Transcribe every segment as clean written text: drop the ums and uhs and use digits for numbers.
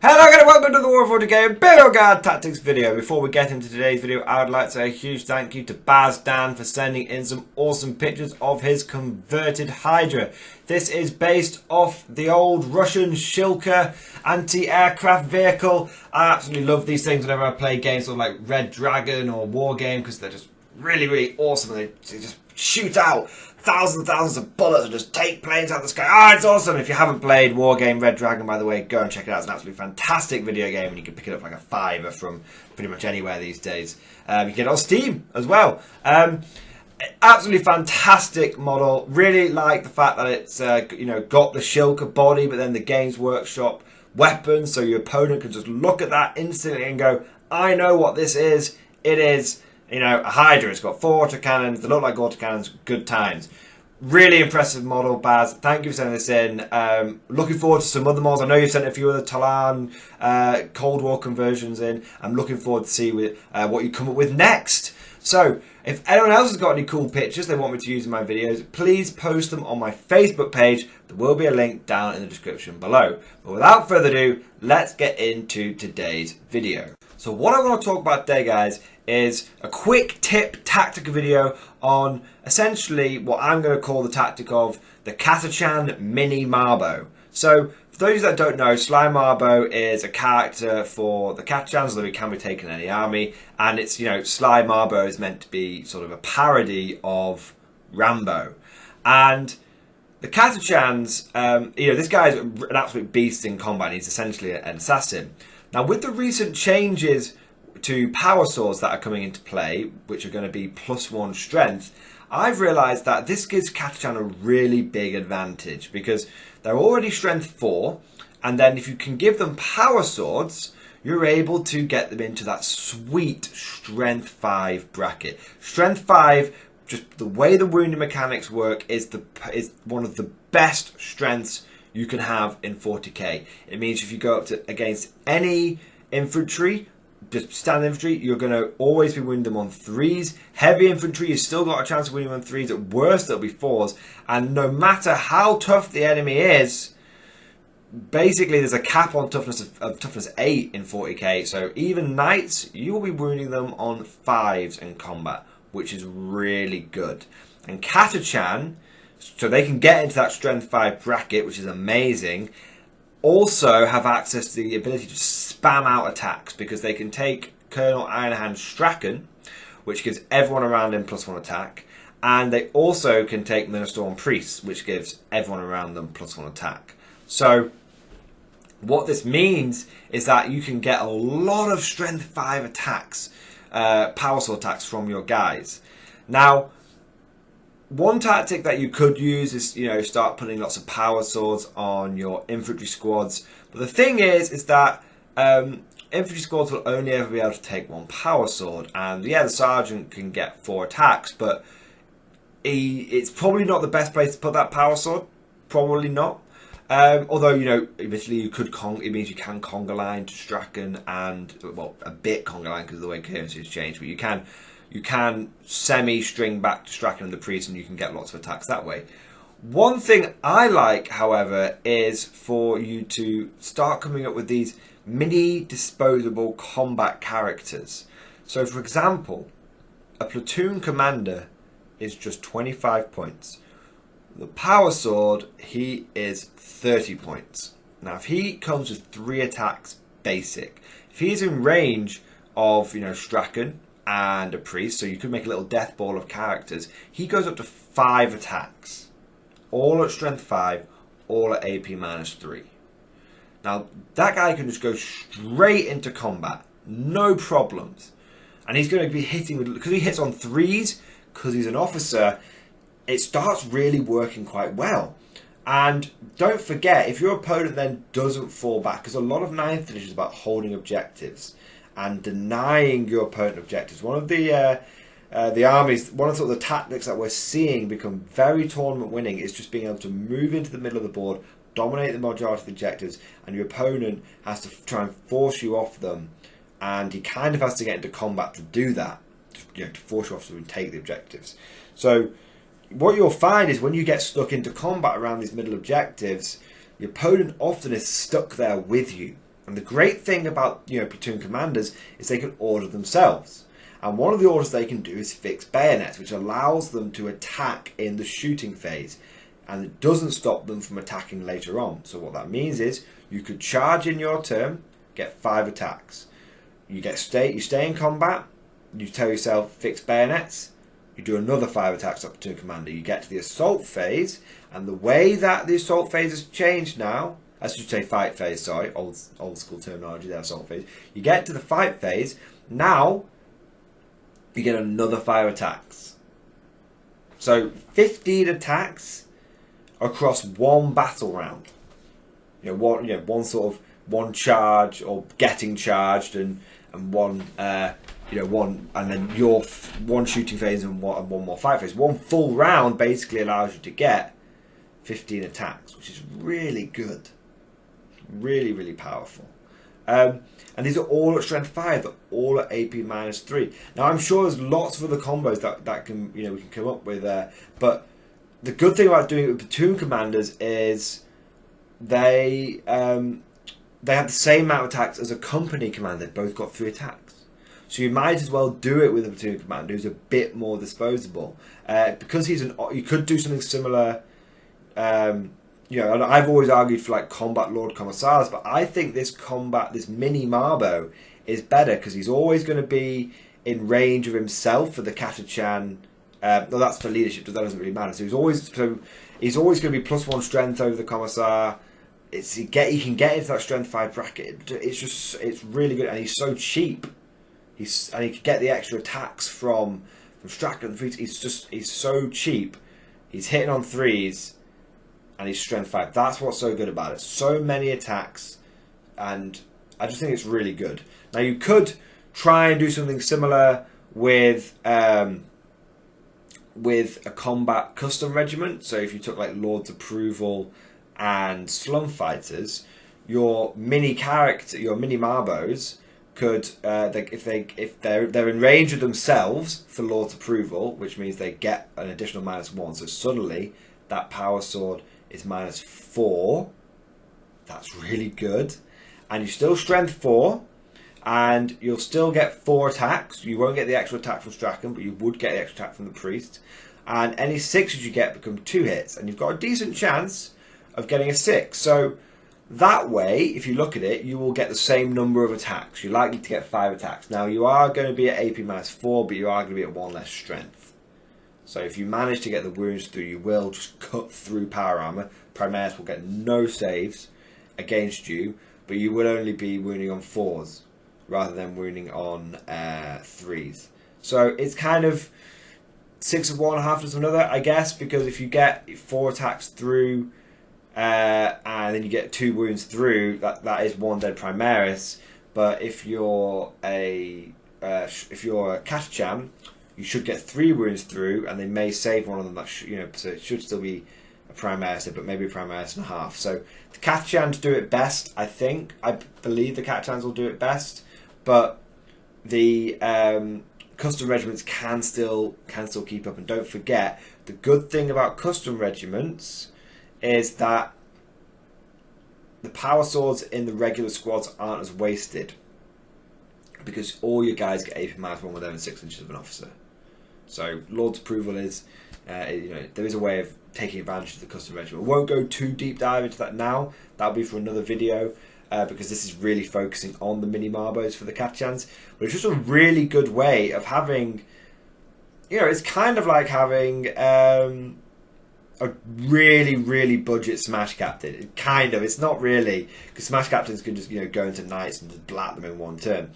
Hello and welcome to the War 40k Imperial Guard Tactics video. Before we get into today's video, I would like to say a huge thank you to Baz Dan for sending in some awesome pictures of his converted Hydra. This is based off the old Russian Shilka anti-aircraft vehicle. I absolutely love these things whenever I play games like Red Dragon or War Game because they're just really awesome. They just shoot out thousands and thousands of bullets and just take planes out of the sky. It's awesome. If you haven't played War Game Red Dragon, by the way, go and check it out. It's an absolutely fantastic video game and you can pick it up like a fiver from pretty much anywhere these days. You can get it on Steam as well. Absolutely fantastic model. Really like the fact that it's got the Shilka body, but then the Games Workshop weapons, so your opponent can just look at that instantly and go, I know what this is. It is a Hydra. It's got 4 autocannons. They look like autocannons. Good times. Really impressive model, Baz. Thank you for sending this in. Looking forward to some other models. I know you've sent a few other Talan Cold War conversions in. I'm looking forward to see what you come up with next. So, if anyone else has got any cool pictures they want me to use in my videos, please post them on my Facebook page. There will be a link down in the description below. But without further ado, let's get into today's video. So what I want to talk about today, guys, is a quick tip tactical video on essentially what I'm going to call the tactic of the Catchan mini Marbo. So for those that don't know, Sly Marbo is a character for the Catchans, although he can be taken in any army, and it's Sly Marbo is meant to be sort of a parody of Rambo. And the Catchans, this guy is an absolute beast in combat. He's essentially an assassin. Now, with the recent changes to power swords that are coming into play, which are going to be +1 strength, I've realised that this gives Catchan a really big advantage because they're already strength 4, and then if you can give them power swords, you're able to get them into that sweet strength 5 bracket. Strength 5, just the way the wounding mechanics work, is one of the best strengths you can have in 40k. It means if you go up against any infantry, just standard infantry, you're going to always be winning them on 3s. Heavy infantry, you've still got a chance of winning them on 3s. At worst, it'll be 4s. And no matter how tough the enemy is, basically there's a cap on toughness of toughness 8 in 40k. So even knights, you will be wounding them on 5s in combat, which is really good. And Catchan, so they can get into that strength 5 bracket, which is amazing, also have access to the ability to spam out attacks because they can take Colonel Ironhand Strachan, which gives everyone around him +1 attack, and they also can take Ministorm Priests, which gives everyone around them +1 attack. So what this means is that you can get a lot of strength 5 attacks, power sword attacks from your guys. Now, one tactic that you could use is, start putting lots of power swords on your infantry squads. But the thing is that infantry squads will only ever be able to take 1 power sword. And yeah, the sergeant can get 4 attacks, but it's probably not the best place to put that power sword. Probably not. Although, eventually it means you can conga line to Strachan and, well, a bit conga line because of the way currency has changed, but you can semi-string back to Strachan and the Priest and you can get lots of attacks that way. One thing I like, however, is for you to start coming up with these mini disposable combat characters. So for example, a platoon commander is just 25 points. The power sword, he is 30 points. Now if he comes with 3 attacks basic, if he's in range of Strachan and a Priest, so you could make a little death ball of characters, he goes up to 5 attacks, all at strength 5, all at AP -3. Now that guy can just go straight into combat, no problems, and he's going to be hitting with, because he hits on 3s, because he's an officer, it starts really working quite well. And don't forget, if your opponent then doesn't fall back, because a lot of 9th edition is about holding objectives and denying your opponent objectives. One of the armies, one of the tactics that we're seeing become very tournament winning is just being able to move into the middle of the board, dominate the majority of the objectives, and your opponent has to try and force you off them, and he kind of has to get into combat to do that, to force you off them and take the objectives. So what you'll find is when you get stuck into combat around these middle objectives, your opponent often is stuck there with you. And the great thing about platoon commanders is they can order themselves. And one of the orders they can do is fix bayonets, which allows them to attack in the shooting phase. And it doesn't stop them from attacking later on. So what that means is you could charge in your turn, get 5 attacks. You stay in combat, you tell yourself fix bayonets, you do another 5 attacks up platoon commander. You get to the assault phase, and the way that the assault phase has changed now, I should say fight phase, sorry, old school terminology there, assault phase. You get to the fight phase, now you get another 5 attacks. So 15 attacks across one battle round. One charge or getting charged and one and then your one shooting phase and one more fight phase. One full round basically allows you to get 15 attacks, which is really good. Really, really powerful. And these are all at strength 5. They're all at AP -3. Now I'm sure there's lots of other combos that can we can come up with there. But the good thing about doing it with platoon commanders is they have the same amount of attacks as a company commander. They've both got 3 attacks. So you might as well do it with a platoon commander who's a bit more disposable. Because you could do something similar. I've always argued for like combat lord commissars, but I think this mini Marbo is better because he's always going to be in range of himself for the Catchan. No, that's for leadership. That doesn't really matter. So he's always going to be +1 strength over the commissar. He can get into that strength 5 bracket. It's really good, and he's so cheap. And he can get the extra attacks from Strachan. He's so cheap. He's hitting on 3s. And he's strength 5. That's what's so good about it. So many attacks, and I just think it's really good. Now you could try and do something similar with a combat custom regiment. So if you took like Lord's Approval and Slum Fighters, your mini Marbos could if they're in range of themselves for Lord's Approval, which means they get an additional -1. So suddenly that power sword is -4. That's really good. And you still strength 4, and you'll still get 4 attacks. You won't get the extra attack from Strachan, but you would get the extra attack from the priest. And any 6s you get become 2 hits, and you've got a decent chance of getting a 6. So that way, if you look at it, you will get the same number of attacks. You're likely to get 5 attacks. Now you are going to be at AP -4, but you are going to be at 1 less strength. So if you manage to get the wounds through, you will just cut through power armor. Primaris will get no saves against you, but you will only be wounding on 4s rather than wounding on 3s. So it's kind of 6 of one, half of another, I guess, because if you get 4 attacks through and then you get 2 wounds through, that is 1 dead Primaris. But if you're a Catchan, you should get 3 wounds through, and they may save one of them. So it should still be a Primaris, but maybe a Primaris and a half. So the Catchans do it best, I think. I believe the Catchans will do it best, but the custom regiments can still keep up. And don't forget, the good thing about custom regiments is that the power swords in the regular squads aren't as wasted, because all your guys get AP -1 with them and 6 inches of an officer. So Lord's Approval is, there is a way of taking advantage of the custom regiment. We won't go too deep dive into that now. That'll be for another video, because this is really focusing on the mini Marbos for the Catchans. But it's just a really good way of having, it's kind of like having a really, really budget Smash Captain. It's not really, because Smash Captains can just, go into knights and just blat them in one turn.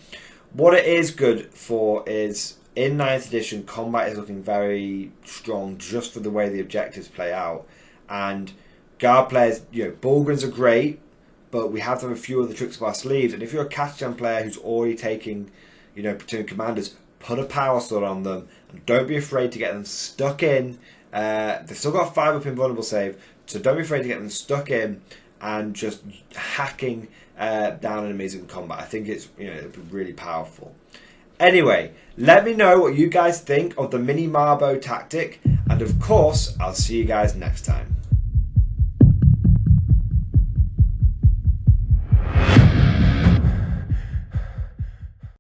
What it is good for is, in 9th edition, combat is looking very strong just for the way the objectives play out. And guard players, Bulgrins are great, but we have to have a few other tricks up our sleeves. And if you're a Catchan player who's already taking, platoon commanders, put a power sword on them, and don't be afraid to get them stuck in. They've still got a 5 up invulnerable save, so don't be afraid to get them stuck in and just hacking down enemies in combat. I think it'll be really powerful. Anyway, let me know what you guys think of the mini Marbo tactic, and of course, I'll see you guys next time.